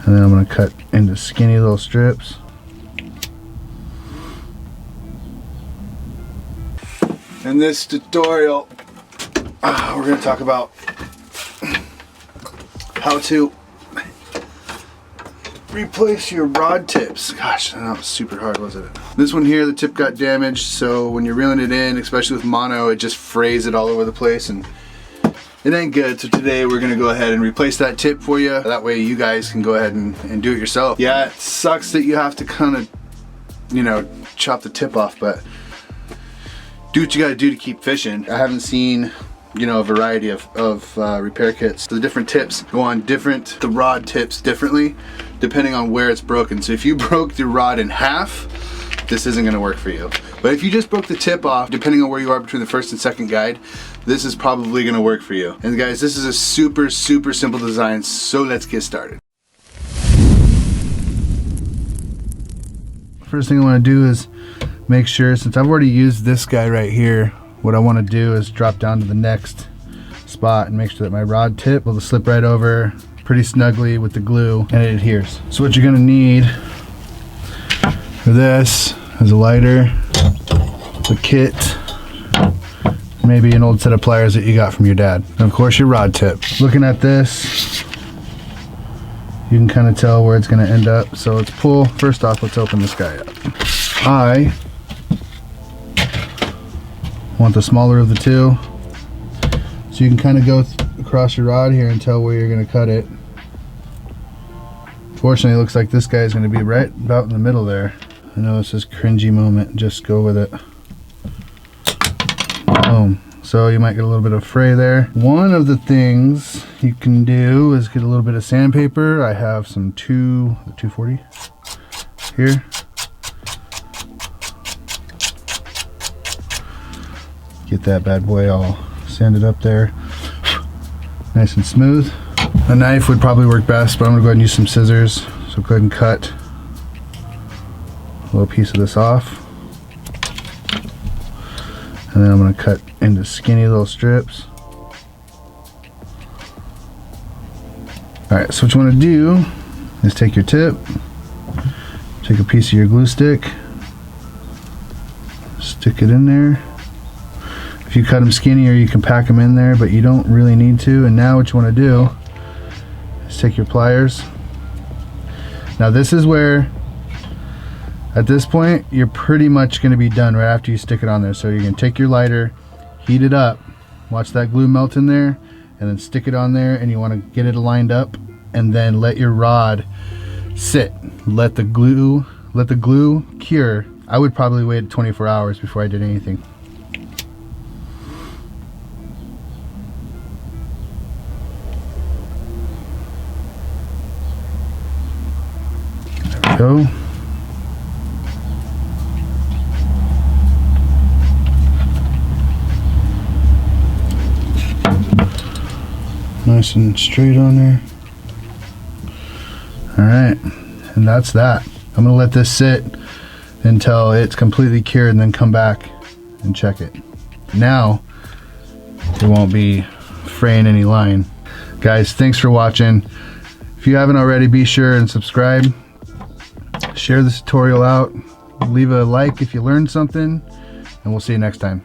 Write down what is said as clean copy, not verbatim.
And then I'm going to cut into skinny little strips. In this tutorial, we're going to talk about how to replace your rod tips. Gosh, that was super hard, wasn't it? This one here, the tip got damaged, so when you're reeling it in, especially with mono, it just frays it all over the place and it ain't good. So today we're gonna go ahead and replace that tip for you. That way you guys can go ahead and do it yourself. Yeah, it sucks that you have to kind of, you know, chop the tip off, but do what you gotta do to keep fishing. I haven't seen, you know, a variety of repair kits. The different tips go on the rod tips differently depending on where it's broken. So if you broke the rod in half, this isn't gonna work for you. But if you just broke the tip off, depending on where you are between the first and second guide, this is probably gonna work for you. And guys, this is a super simple design, so let's get started. First thing I wanna do is make sure, since I've already used this guy right here, what I wanna do is drop down to the next spot and make sure that my rod tip will slip right over pretty snugly with the glue and it adheres. So what you're gonna need for this is a lighter, a kit, maybe an old set of pliers that you got from your dad, and of course your rod tip. Looking at this, you can kind of tell where it's going to end up. So let's pull. First off, let's open this guy up. I want the smaller of the two, so you can kind of go across your rod here and tell where you're going to cut it. Fortunately, it looks like this guy is going to be right about in the middle there. I know it's this cringy moment, just go with it. Boom. So you might get a little bit of fray there. One of the things you can do is get a little bit of sandpaper. I have some 240 here. Get that bad boy all sanded up there. Nice and smooth. A knife would probably work best, but I'm gonna go ahead and use some scissors. So go ahead and cut a little piece of this off. And then I'm going to cut into skinny little strips. Alright, so what you want to do is take your tip, take a piece of your glue stick, stick it in there. If you cut them skinnier, you can pack them in there, but you don't really need to. And now what you want to do is take your pliers. Now this is where, at this point, you're pretty much going to be done right after you stick it on there. So you're going to take your lighter, heat it up, watch that glue melt in there, and then stick it on there, and you want to get it lined up, and then let your rod sit. Let the glue cure. I would probably wait 24 hours before I did anything. There we go. Nice and straight on there. Alright, and that's that. I'm going to let this sit until it's completely cured and then come back and check it. Now, it won't be fraying any line. Guys, thanks for watching. If you haven't already, be sure and subscribe. Share this tutorial out. Leave a like if you learned something, and we'll see you next time.